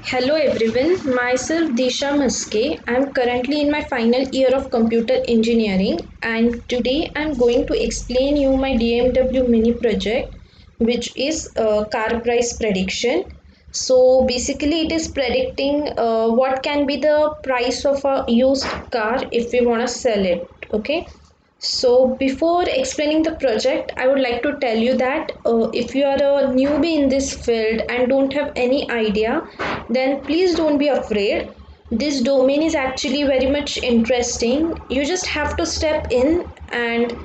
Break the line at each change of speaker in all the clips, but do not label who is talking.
Hello everyone, myself Disha Maske. I am currently in my final year of computer engineering and today I am going to explain you my DMW mini project which is car price prediction. So basically it is predicting what can be the price of a used car if we want to sell it. Okay. So, before explaining the project, I would like to tell you that if you are a newbie in this field and don't have any idea, then please don't be afraid. This domain is actually very much interesting. You just have to step in and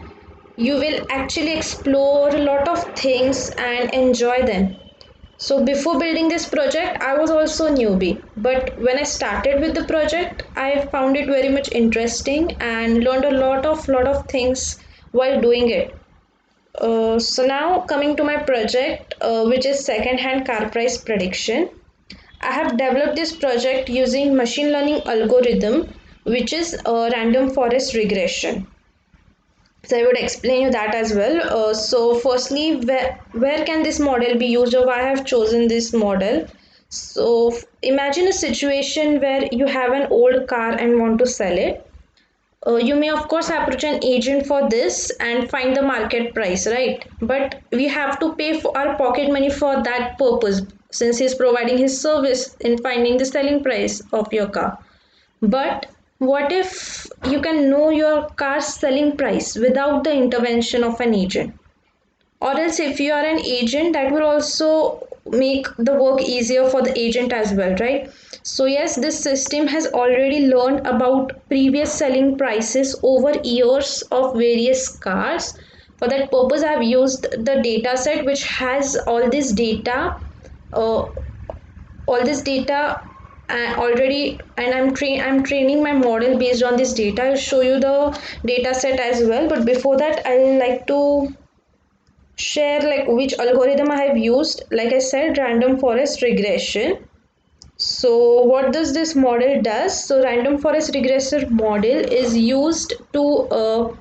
you will actually explore a lot of things and enjoy them. So before building this project, I was also a newbie. But when I started with the project, I found it very much interesting and learned a lot of things while doing it. So now coming to my project, which is second-hand car price prediction. I have developed this project using machine learning algorithm, which is random forest regression. So I would explain you that as well. So firstly, where can this model be used or why I have chosen this model? So imagine a situation where you have an old car and want to sell it. You may of course approach an agent for this and find the market price, right? But we have to pay for our pocket money for that purpose since he's providing his service in finding the selling price of your car. But what if you can know your car's selling price without the intervention of an agent? Or else, if you are an agent, that will also make the work easier for the agent as well, right? So, yes, this system has already learned about previous selling prices over years of various cars. For that purpose, I have used the data set which has uh, all this data already, and I'm training my model based on this data. I'll show you the data set as well, but before that I'll like to share like which algorithm I have used. Like I said, random forest regression. So what does this model does? So random forest regressor model is used to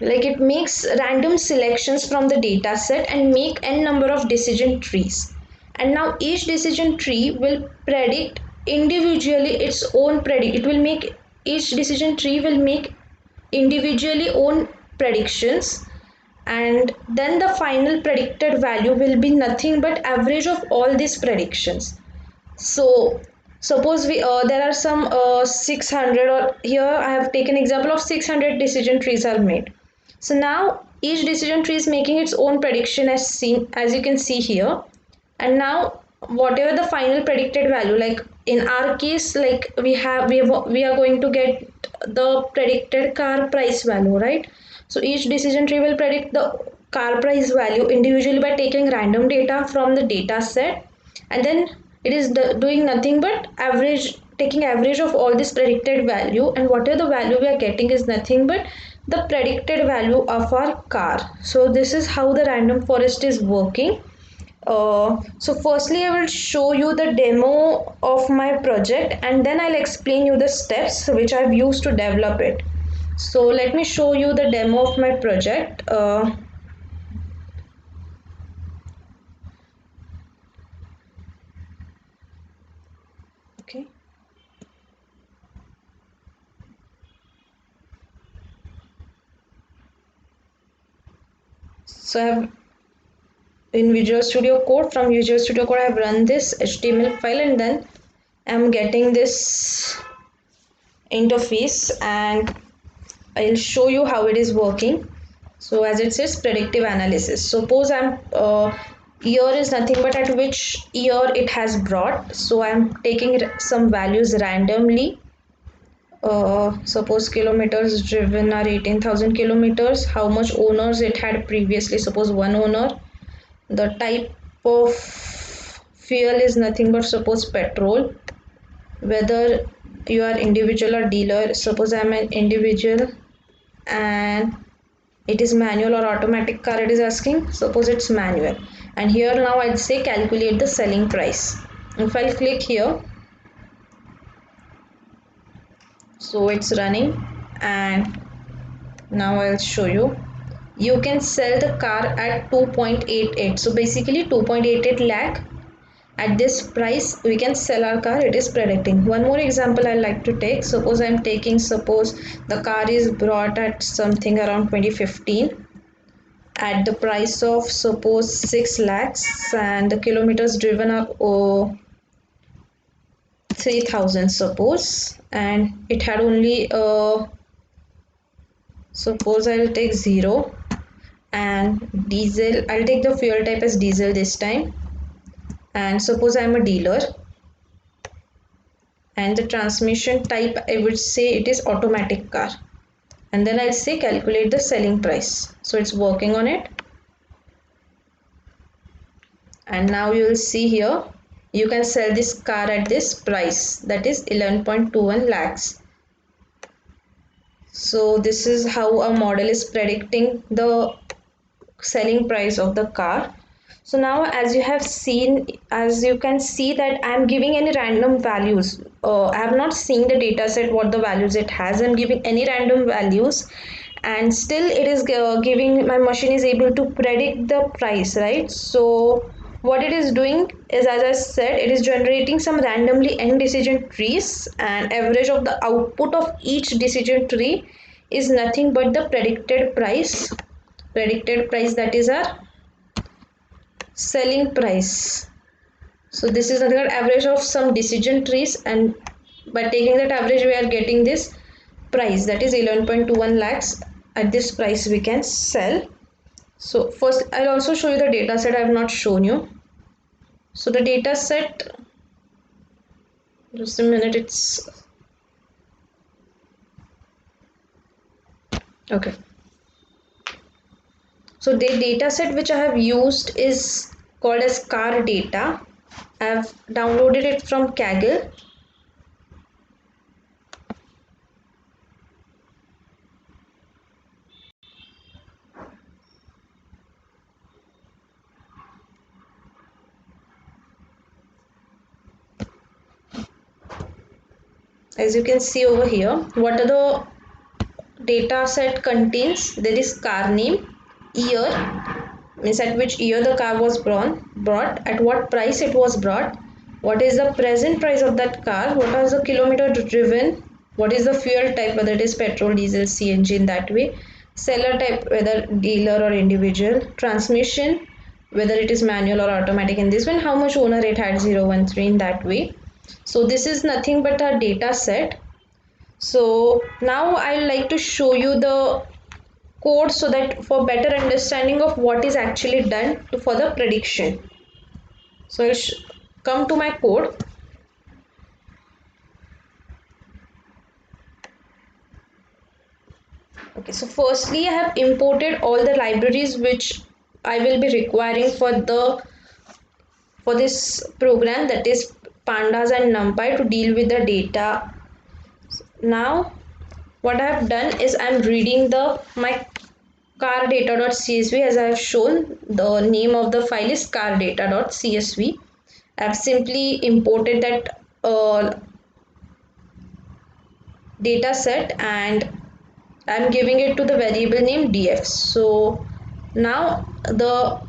like it makes random selections from the data set and make n number of decision trees, and now each decision tree will predict individually its own predict it will make each decision tree will make individually own predictions, and then the final predicted value will be nothing but average of all these predictions. So suppose we there are some 600, or here I have taken example of 600 decision trees are made. So now each decision tree is making its own prediction as you can see here. And now whatever the final predicted value, like in our case, like we are going to get the predicted car price value, right? So each decision tree will predict the car price value individually by taking random data from the data set, and then it is doing nothing but average, taking average of all this predicted value, and whatever the value we are getting is nothing but the predicted value of our car. So this is how the random forest is working. So firstly I will show you the demo of my project and then I'll explain you the steps which I've used to develop it. So let me show you the demo of my project. Okay. So I have in Visual Studio Code, from Visual Studio Code I have run this HTML file and then I'm getting this interface and I'll show you how it is working. So as it says predictive analysis. Suppose I'm year is nothing but at which year it has brought. So I'm taking some values randomly. Suppose kilometers driven are 18,000 kilometers. How much owners it had previously? Suppose one owner. The type of fuel is nothing but suppose petrol. Whether you are individual or dealer. Suppose I'm an individual and it is manual or automatic car it is asking. Suppose it's manual, and here now I'd say calculate the selling price. If I'll click here, so it's running, and now I'll show you. You can sell the car at 2.88, so basically 2.88 lakh, At this price we can sell our car, it is predicting. One more example I like to take. Suppose the car is brought at something around 2015 at the price of suppose 6 lakhs, and the kilometers driven are 3000 suppose, and it had only suppose I'll take 0, and diesel, I'll take the fuel type as diesel this time, and suppose I'm a dealer, and the transmission type I would say it is automatic car, and then I'll say calculate the selling price. So it's working on it, and now you will see here you can sell this car at this price, that is 11.21 lakhs. So this is how a model is predicting the selling price of the car. So now as you have seen, as you can see that I am giving any random values. I have not seen the data set what the values it has. I am giving any random values, and still it is giving, my machine is able to predict the price, right? So what it is doing is, as I said, it is generating some randomly n decision trees, and average of the output of each decision tree is nothing but the predicted price. Predicted price, that is our selling price. So this is another average of some decision trees, and by taking that average we are getting this price, that is 11.21 lakhs. At this price we can sell. So first I'll also show you the data set I have not shown you. So the data set, just a minute, it's okay. So the data set which I have used is called as car data. I have downloaded it from Kaggle. As you can see over here, what are the data set contains? There is car name, year, means at which year the car was brought, at what price it was brought, what is the present price of that car, what is the kilometer driven, what is the fuel type, whether it is petrol, diesel, CNG in that way, seller type, whether dealer or individual, transmission, whether it is manual or automatic in this one, how much owner it had, 013 in that way. So this is nothing but a data set. So now I like to show you the code so that for better understanding of what is actually done for the prediction. So I'll come to my code. Okay, so firstly I have imported all the libraries which I will be requiring for this program, that is pandas and numpy, to deal with the data. Now what I have done is I am reading the my car data.csv. As I have shown, the name of the file is car data.csv. I have simply imported that data set, and I'm giving it to the variable name df. So now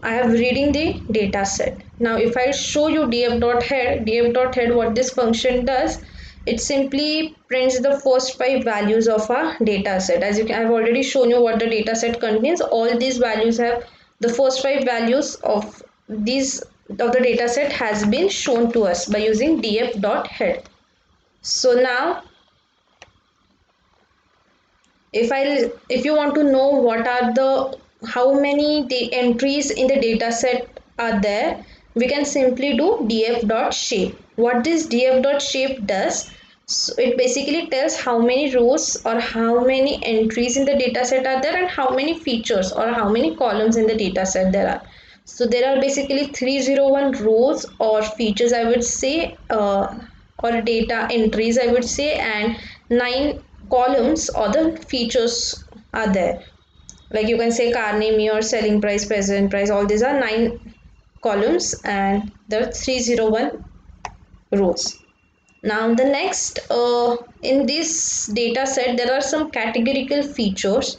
I have reading the data set. Now if I show you df.head, what this function does, it simply prints the first 5 values of our data set. As you can, I've already shown you what the data set contains. All these values have the first 5 values of the data set has been shown to us by using df.head. So now if you want to know what are the how many entries in the data set are there, we can simply do df.shape. What this df.shape does, so it basically tells how many rows or how many entries in the data set are there, and how many features or how many columns in the data set there are. So there are basically 301 rows or features, I would say, or data entries, I would say, and 9 columns or the features are there. Like you can say car name, year, selling price, present price, all these are 9 columns, and there are 301 rows. Now the next, in this data set there are some categorical features.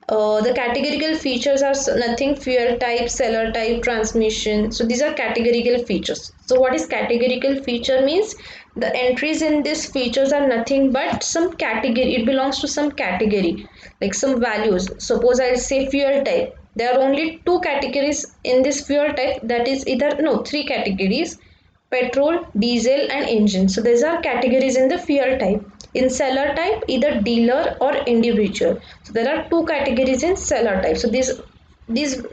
The categorical features are nothing, fuel type, seller type, transmission. So these are categorical features. So what is categorical feature means? The entries in these features are nothing but some category. It belongs to some category, like some values. Suppose I'll say fuel type. There are only two categories in this fuel type. That is either no three categories: petrol, diesel, and engine. So these are categories in the fuel type. In seller type, either dealer or individual. So there are two categories in seller type. So these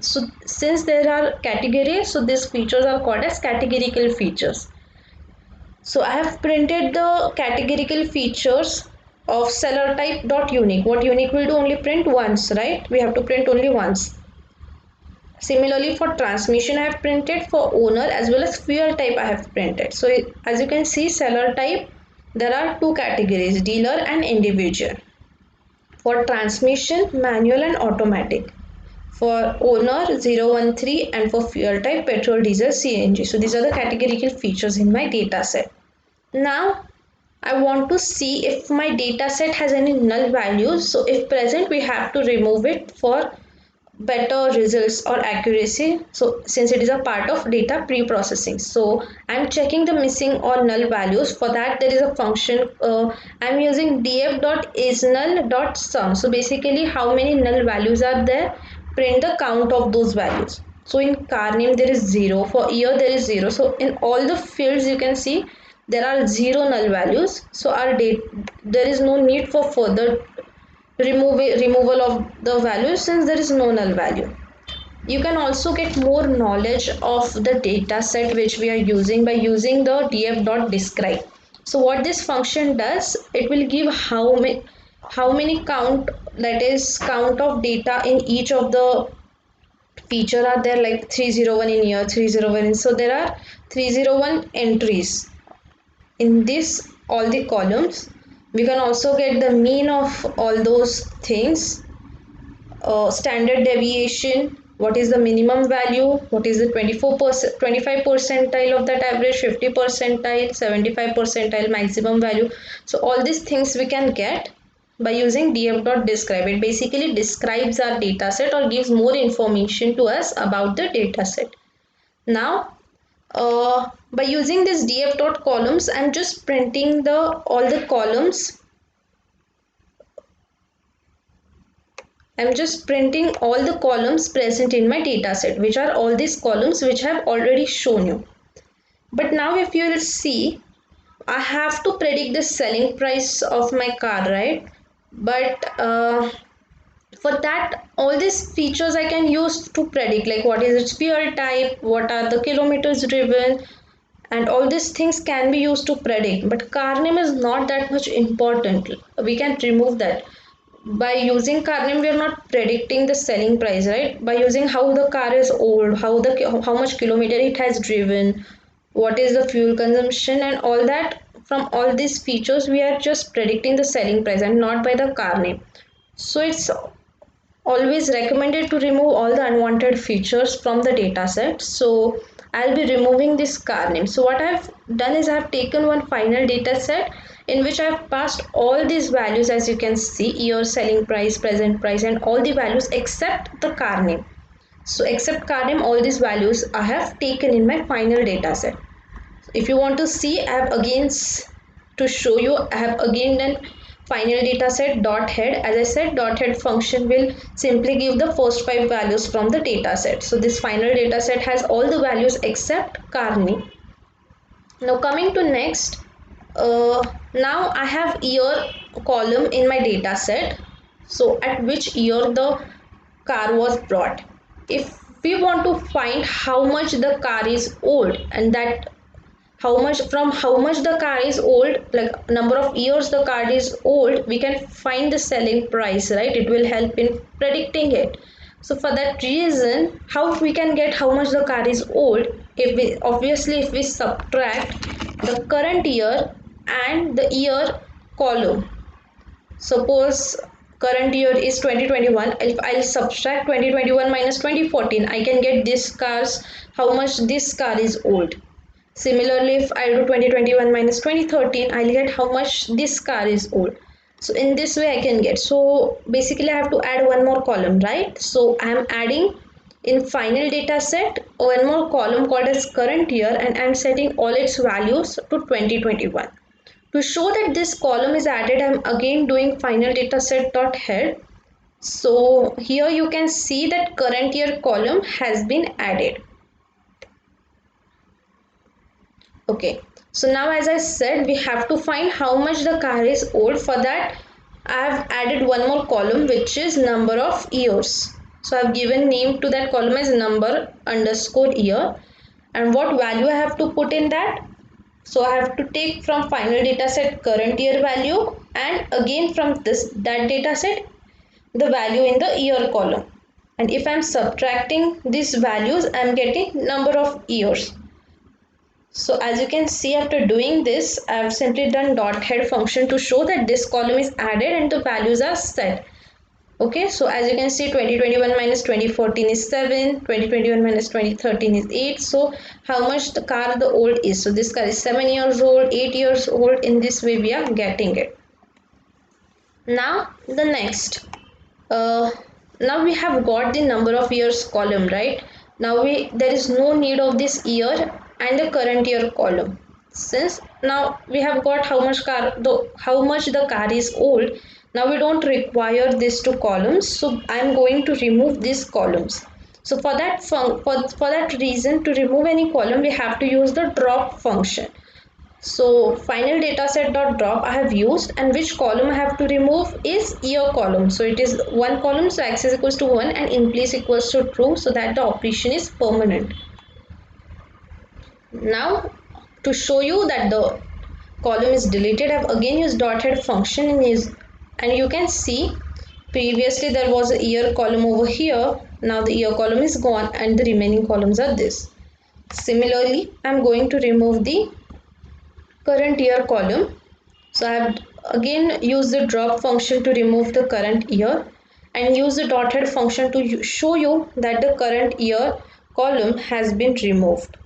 so since there are categories, so these features are called as categorical features. So I have printed the categorical features of seller type dot unique. What unique will do? Only print once, right? We have to print only once. Similarly, for transmission I have printed, for owner as well as fuel type I have printed. So as you can see, seller type, there are two categories: dealer and individual. For transmission, manual and automatic. For owner, 013, and for fuel type, petrol, diesel, CNG. So these are the categorical features in my data set. Now I want to see if my data set has any null values. So if present, we have to remove it for better results or accuracy. So since it is a part of data pre-processing, so I'm checking the missing or null values. For that, there is a function. I'm using df.isNull.sum. So basically, how many null values are there? Print the count of those values. So in car name there is 0, for year there is 0. So in all the fields you can see there are 0 null values. So our date, there is no need for further removal of the values since there is no null value. You can also get more knowledge of the data set which we are using by using the df.describe. So what this function does, it will give how many count, that is count of data in each of the feature are there, like 301 in year, 301 in, so there are 301 entries in this all the columns. We can also get the mean of all those things, standard deviation, what is the minimum value, what is the 24%, 25 percentile of that average, 50 percentile, 75 percentile maximum value. So all these things we can get by using df.describe. It basically describes our data set or gives more information to us about the data set. Now by using this df.columns, I'm just printing the all the columns. I'm just printing all the columns present in my data set, which are all these columns which I have already shown you. But now if you will see, I have to predict the selling price of my car, right? But for that, all these features I can use to predict, like what is its fuel type, what are the kilometers driven, and all these things can be used to predict. But car name is not that much important. We can remove that. By using car name, we are not predicting the selling price, right? By using how the car is old, how much kilometer it has driven, what is the fuel consumption, and all that, from all these features we are just predicting the selling price and not by the car name. So it's always recommended to remove all the unwanted features from the data set. So I'll be removing this car name. So what I've done is I've taken one final data set in which I've passed all these values, as you can see, year, selling price, present price, and all the values except the car name. So except car name, all these values I have taken in my final data set. If you want to see, I have again to show you, I have again done final data set dot head. As I said, dot head function will simply give the first 5 values from the data set. So this final data set has all the values except car name. Now coming to next, now I have year column in my data set. So at which year the car was brought. If we want to find how much the car is old, and that how much the car is old, like number of years the car is old, we can find the selling price, right? It will help in predicting it. So for that reason, how we can get how much the car is old? If we obviously if we subtract the current year and the year column. Suppose current year is 2021. If I'll subtract 2021 minus 2014, I can get this car's how much this car is old. Similarly, if I do 2021 minus 2013, I'll get how much this car is old. So in this way I can get. So basically I have to add one more column, right? So I'm adding In final data set, one more column called as current year, and I'm setting all its values to 2021. To show that this column is added, I'm again doing final data set dot head. So here you can see that current year column has been added. Okay, so now as I said, we have to find how much the car is old. For that, I have added one more column, which is number of years. So I've given name to that column as number underscore year. And what value I have to put in that? So I have to take from final data set current year value, and again from that data set the value in the year column. And if I'm subtracting these values, I'm getting number of years. So as you can see, after doing this, I've simply done dot head function to show that this column is added and the values are set. Okay, so as you can see, 2021 minus 2014 is 7, 2021 minus 2013 is 8. So how much the car the old is? So this car is 7 years old, 8 years old. In this way we are getting it. Now the next, uh, now we have got the number of years column, right? Now there is no need of this year and the current year column, since now we have got how much the car is old. Now we don't require these two columns, so I'm going to remove these columns. So for that reason, to remove any column we have to use the drop function. So final dataset dot drop I have used, and which column I have to remove is year column. So it is one column, so x is equals to 1 and in place equals to true, so that the operation is permanent. Now to show you that the column is deleted, I have again used dot head function and you can see previously there was a year column over here. Now the year column is gone and the remaining columns are this. Similarly, I am going to remove the current year column. So I have again used the drop function to remove the current year and use the dot head function to show you that the current year column has been removed.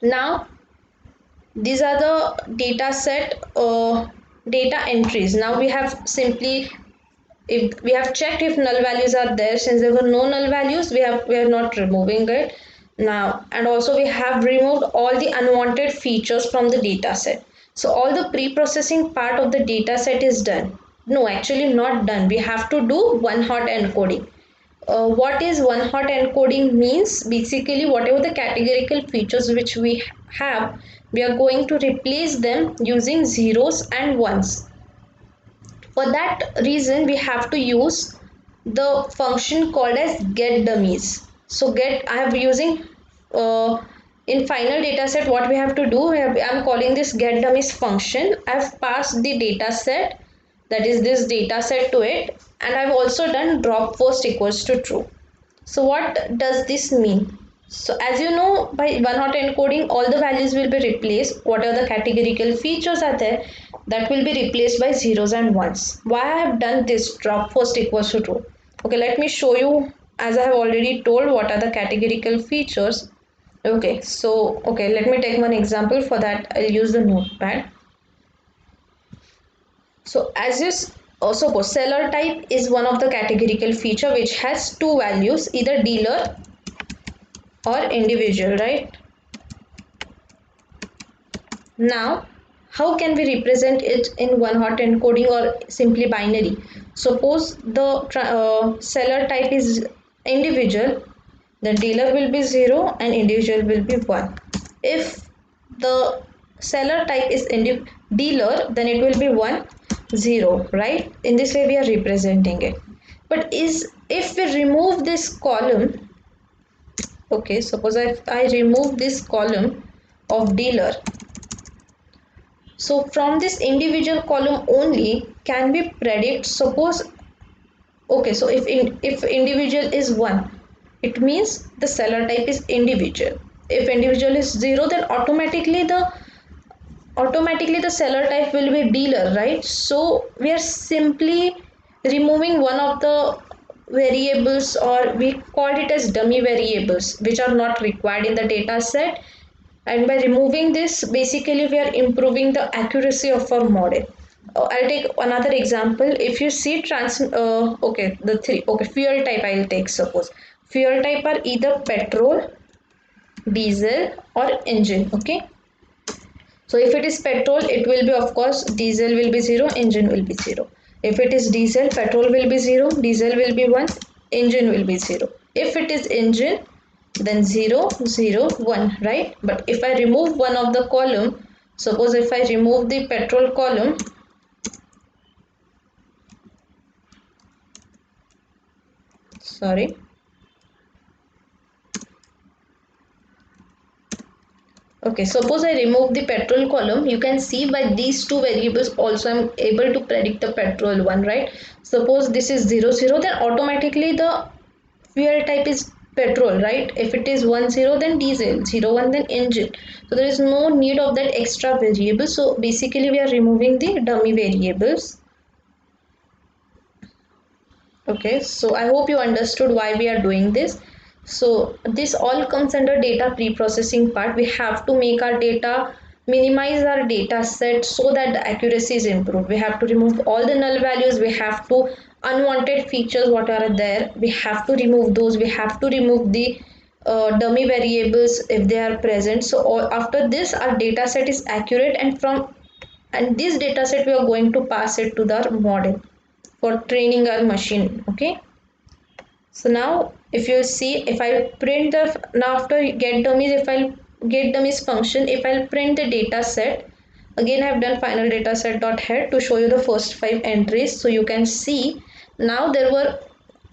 Now these are the data set data entries. Now we have simply, if we have checked if null values are there. Since there were no null values, we are not removing it now. And also we have removed all the unwanted features from the data set. So all the pre-processing part of the data set is done. No, actually not done. We have to do one hot encoding. What is one hot encoding means? Basically whatever the categorical features which we have, we are going to replace them using zeros and ones. For that reason we have to use the function called as get dummies. So I have using in final dataset, what we have to do, I'm calling this get dummies function. I've passed the data set, that is this data set, to it, and I've also done drop first equals to true. So what does this mean? So as you know, by one hot encoding, all the values will be replaced. Whatever the categorical features are there, that will be replaced by zeros and ones. Why I have done this drop first equals to true? Okay, let me show you. As I have already told, what are the categorical features. Okay, so let me take one example. For that I'll use the notepad. So as you suppose seller type is one of the categorical feature which has two values, either dealer or individual, right? Now how can we represent it in one hot encoding or simply binary? Suppose the seller type is individual, then dealer will be 0 and individual will be 1. If the seller type is dealer, then it will be 1 0, right? In this way we are representing it. But if we remove this column, okay, suppose I remove this column of dealer, so from this individual column only can we predict, suppose, okay, so if individual is 1, it means the seller type is individual. If individual is 0, then automatically the seller type will be dealer, right? So we are simply removing one of the variables, or we called it as dummy variables, which are not required in the data set. And by removing this, basically we are improving the accuracy of our model. I'll take another example. If you see fuel type, I'll take, suppose Fuel type are either petrol, diesel or engine. Okay, so if it is petrol, it will be, of course, diesel will be 0, engine will be 0. If it is diesel, petrol will be 0, diesel will be 1, engine will be 0. If it is engine, then 0, 0, 1, right? But if I remove one of the column, suppose if I remove the petrol column, sorry, okay, suppose I remove the petrol column, you can see by these two variables also I'm able to predict the petrol one, right? Suppose this is 0, 0, then automatically the fuel type is petrol, right? If it is 1, 0, then diesel, 0, 1, then engine. So there is no need of that extra variable. So basically we are removing the dummy variables. Okay, so I hope you understood why we are doing this. So this all comes under data pre-processing part. We have to make our data, minimize our data set so that the accuracy is improved. We have to remove all the null values. We have to unwanted features what are there. We have to remove those. We have to remove the dummy variables if they are present. So after this, our data set is accurate, and this data set we are going to pass it to the model for training our machine. Okay, so now if you see, if I print the, now after get dummies, if I'll get dummies function, if I'll print the data set, again I've done final data set dot head to show you the first 5 entries. So you can see now there were,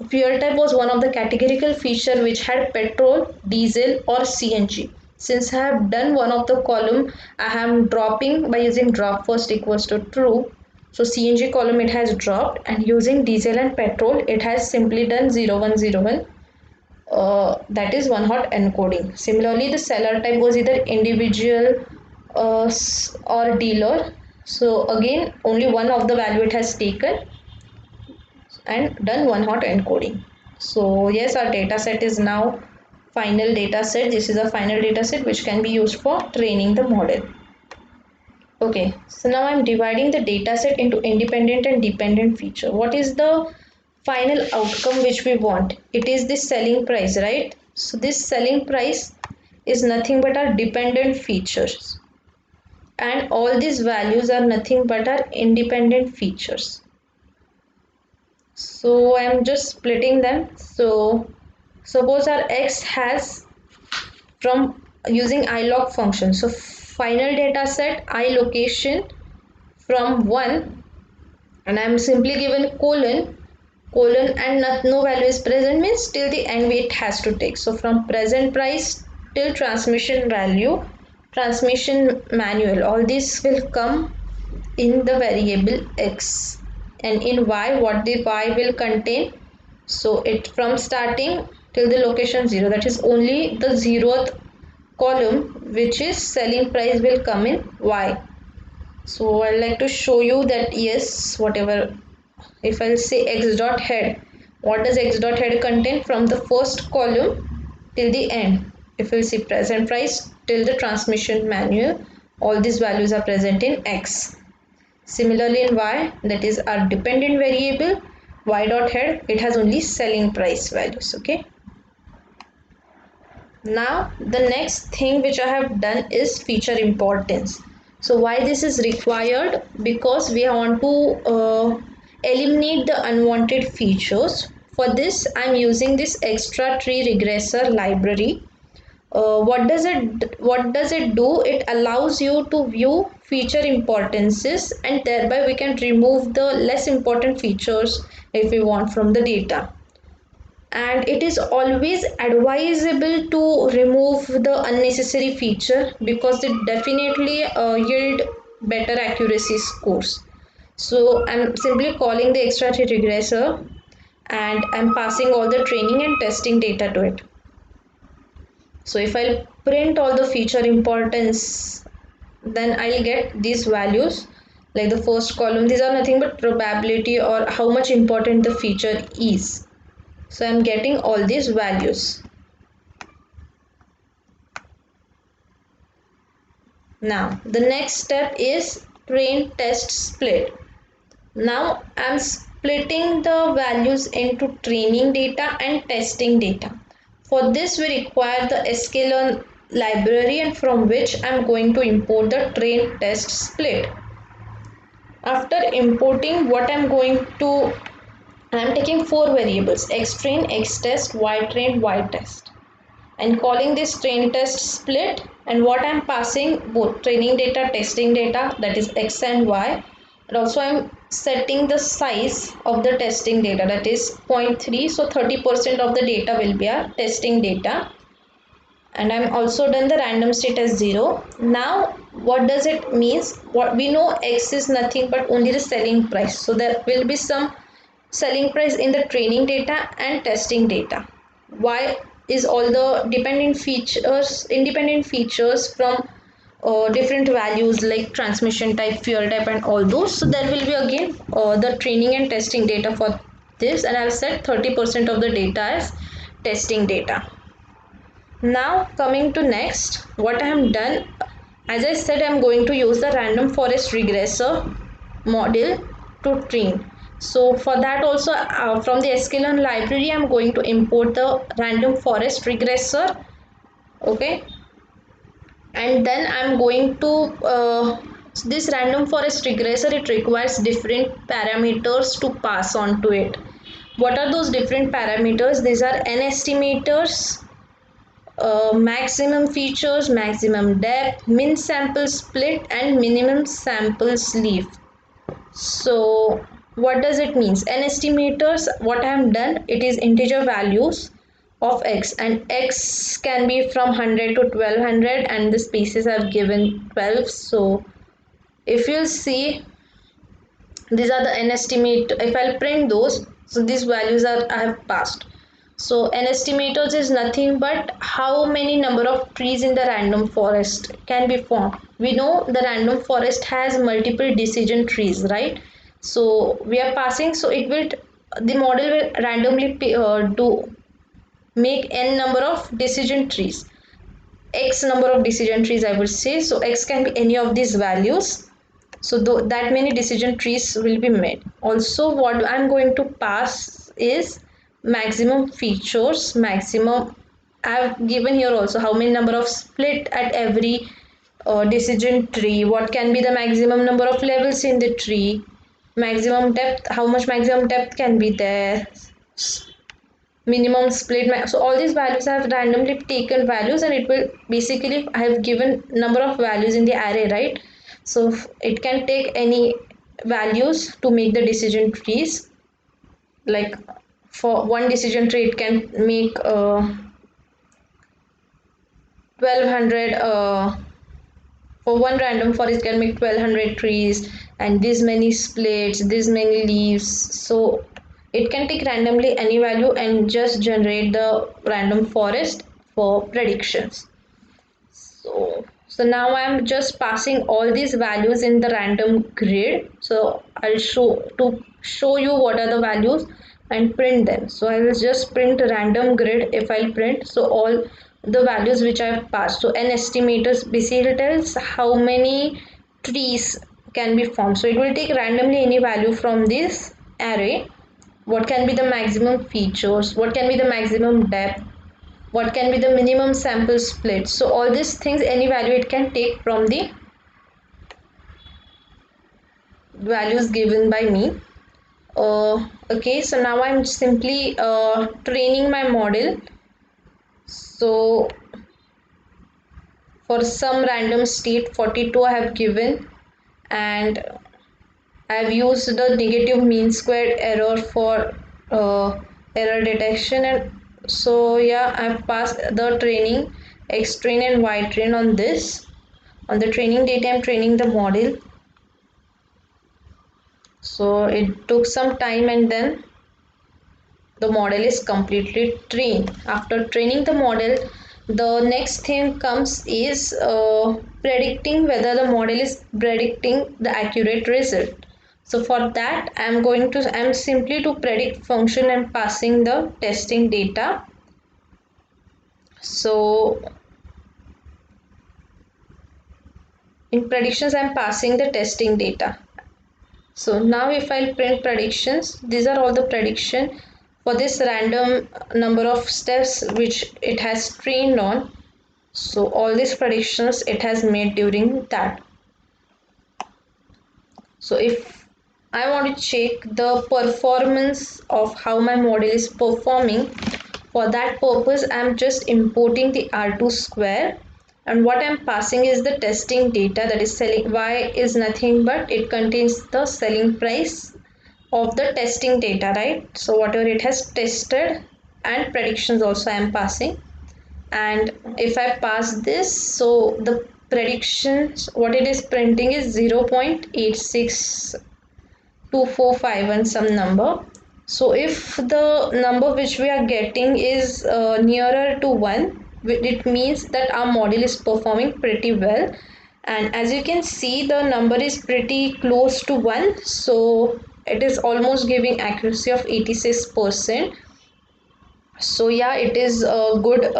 fuel type was one of the categorical feature which had petrol, diesel or CNG. Since I have done one of the column, I am dropping by using drop first equals to true. So CNG column it has dropped, and using diesel and petrol it has simply done 0101. That is one hot encoding. Similarly, the seller type was either individual or dealer. So again, only one of the value it has taken and done one hot encoding. So yes, our data set is now final data set. This is a final data set which can be used for training the model. Okay, so now I'm dividing the data set into independent and dependent feature. What is the final outcome which we want? It is the selling price, right? So this selling price is nothing but our dependent features, and all these values are nothing but our independent features. So I'm just splitting them. So suppose our x has, from using ilog function, so final data set I location from 1, and I'm simply given colon and no value is present, means till the end it has to take. So from present price till transmission value, transmission manual, all this will come in the variable x, and in y what the y will contain. So it from starting till the location 0, that is only the 0th column which is selling price will come in y. So I'd like to show you that yes, whatever, if I'll say x dot head, what does x dot head contain? From the first column till the end. If we'll see present price till the transmission manual, all these values are present in x. Similarly in y, that is our dependent variable, y dot head, it has only selling price values. Okay. Now the next thing which I have done is feature importance. So why this is required? Because we want to eliminate the unwanted features. For this I am using this extra tree regressor library. What does it do? It allows you to view feature importances, and thereby we can remove the less important features if we want from the data. And it is always advisable to remove the unnecessary feature because it definitely yield better accuracy scores. So I'm simply calling the extra tree regressor, and I'm passing all the training and testing data to it. So if I'll print all the feature importance, then I'll get these values. Like the first column, these are nothing but probability or how much important the feature is. So I'm getting all these values. Now the next step is train test split. Now I'm splitting the values into training data and testing data. For this we require the sklearn library, and from which I am going to import the train test split. After importing, what I'm going to, I'm taking four variables: xtrain, xtest, ytrain, ytest, and calling this train test split. And what I'm passing both training data, testing data, that is x and y, and also I'm setting the size of the testing data, that is 0.3. So 30% of the data will be our testing data, and I'm also done the random state as 0. Now what does it means? What we know, x is nothing but only the selling price, so there will be some selling price in the training data and testing data. Y is all the independent features from different values like transmission type, fuel type, and all those. So there will be again the training and testing data for this, and I've set 30% of the data as testing data. Now coming to next, what I have done, as I said, I am going to use the random forest regressor model to train. So for that also, from the sklearn library, I am going to import the random forest regressor. Okay, and then I'm going to this random forest regressor, it requires different parameters to pass on to it. What are those different parameters? These are n estimators, maximum features, maximum depth, min sample split, and minimum sample sleeve. So what does it means? N estimators, what I have done, it is integer values of x, and x can be from 100 to 1200, and the species I've given 12. So if you'll see, these are the n estimate. If I'll print those, so these values are I have passed. So n estimators is nothing but how many number of trees in the random forest can be formed. We know the random forest has multiple decision trees, right? So we are passing, so it will, the model will randomly do make n number of decision trees, x number of decision trees I would say. So x can be any of these values, so that many decision trees will be made. Also what I'm going to pass is maximum features, maximum, I've given here also how many number of split at every decision tree, what can be the maximum number of levels in the tree, maximum depth, how much maximum depth can be there, minimum split so all these values I have randomly taken values, and it will basically, I have given number of values in the array, right? So it can take any values to make the decision trees. Like for one decision tree it can make 1200, for one random forest can make 1200 trees, and this many splits, this many leaves. So it can take randomly any value and just generate the random forest for predictions. So now I'm just passing all these values in the random grid. So I'll show you what are the values and print them. So I will just print a random grid. If I'll print, so all the values which I've passed. So n estimators basically tells how many trees can be formed. So it will take randomly any value from this array. What can be the maximum features? What can be the maximum depth? What can be the minimum sample split? So all these things, any value it can take from the values given by me. Okay, so now I'm simply training my model. So for some random state 42 I have given, and I have used the negative mean squared error for error detection. And so yeah, I've passed the training, x train and y train on this. On the training data I'm training the model. So it took some time, and then the model is completely trained. After training the model, the next thing comes is predicting whether the model is predicting the accurate result. So for that I'm simply to predict function and passing the testing data. So in predictions I'm passing the testing data. So now if I print predictions, these are all the prediction for this random number of steps which it has trained on. So all these predictions it has made during that. So if I want to check the performance of how my model is performing, for that purpose I'm just importing the R2 square, and what I'm passing is the testing data, that is selling. Y is nothing but it contains the selling price of the testing data, right? So whatever it has tested, and predictions also I am passing. And if I pass this, so the predictions what it is printing is 0.86245 and some number. So if the number which we are getting is nearer to 1, it means that our model is performing pretty well. And as you can see, the number is pretty close to 1, so it is almost giving accuracy of 86%. So yeah, it is a good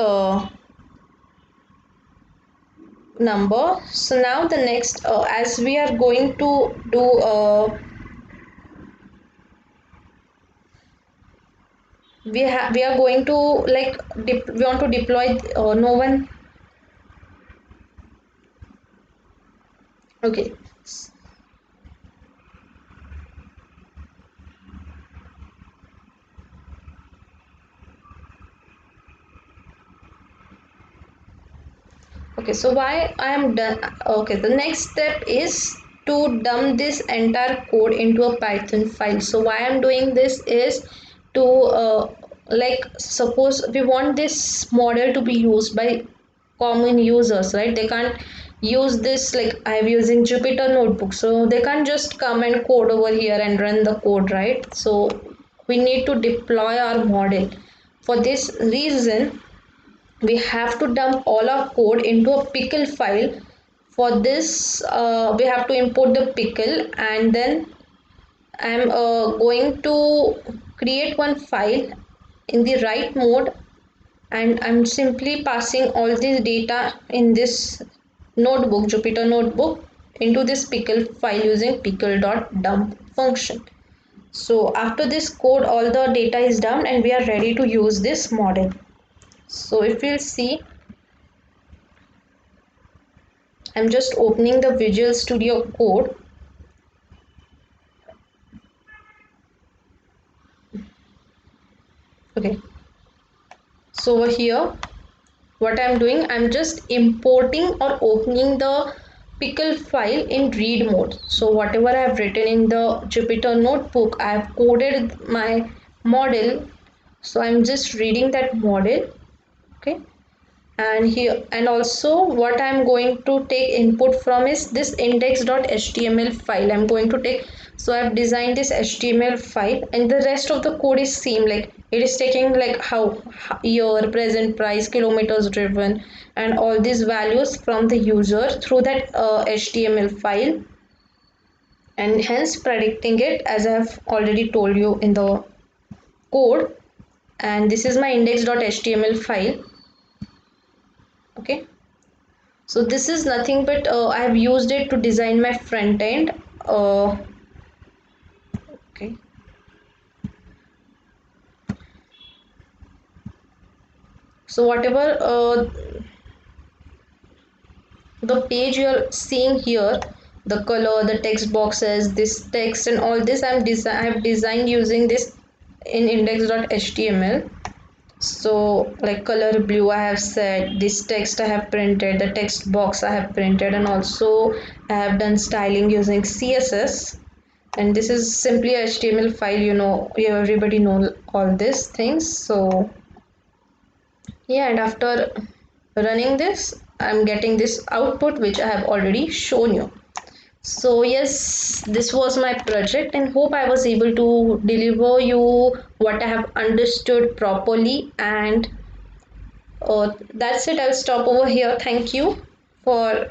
number. So now the next, as we are going to do we are going to like we want to deploy no one. Okay. Okay, so why I am done. Okay, the next step is to dump this entire code into a Python file. So why I'm doing this is to like suppose we want this model to be used by common users, right? They can't use this, like I'm using Jupyter notebook, so they can't just come and code over here and run the code, right? So we need to deploy our model. For this reason we have to dump all our code into a pickle file. For this we have to import the pickle, and then I'm going to create one file in the write mode, and I'm simply passing all this data in this notebook, Jupyter notebook, into this pickle file using pickle.dump function. So after this code all the data is dumped and we are ready to use this model. So if you'll see, I'm just opening the Visual Studio Code. Okay, so over here what I'm doing, I'm just importing or opening the pickle file in read mode. So whatever I have written in the Jupyter notebook, I have coded my model, so I'm just reading that model. Okay, and here, and also what I'm going to take input from is this index.html file I'm going to take. So I've designed this HTML file, and the rest of the code is same, like it is taking like how year, present, price, kilometers driven, and all these values from the user through that HTML file, and hence predicting it as I have already told you in the code. And this is my index.html file. Okay, so this is nothing but I have used it to design my front end. Okay, so whatever the page you are seeing here, the color, the text boxes, this text and all this I have designed using this in index.html. So like color blue I have set, this text I have printed, the text box I have printed, and also I have done styling using CSS. And this is simply a HTML file, you know, everybody know all these things. So yeah, and after running this I'm getting this output which I have already shown you. So yes, this was my project, and hope I was able to deliver you what I have understood properly. And that's it, I'll stop over here. Thank you for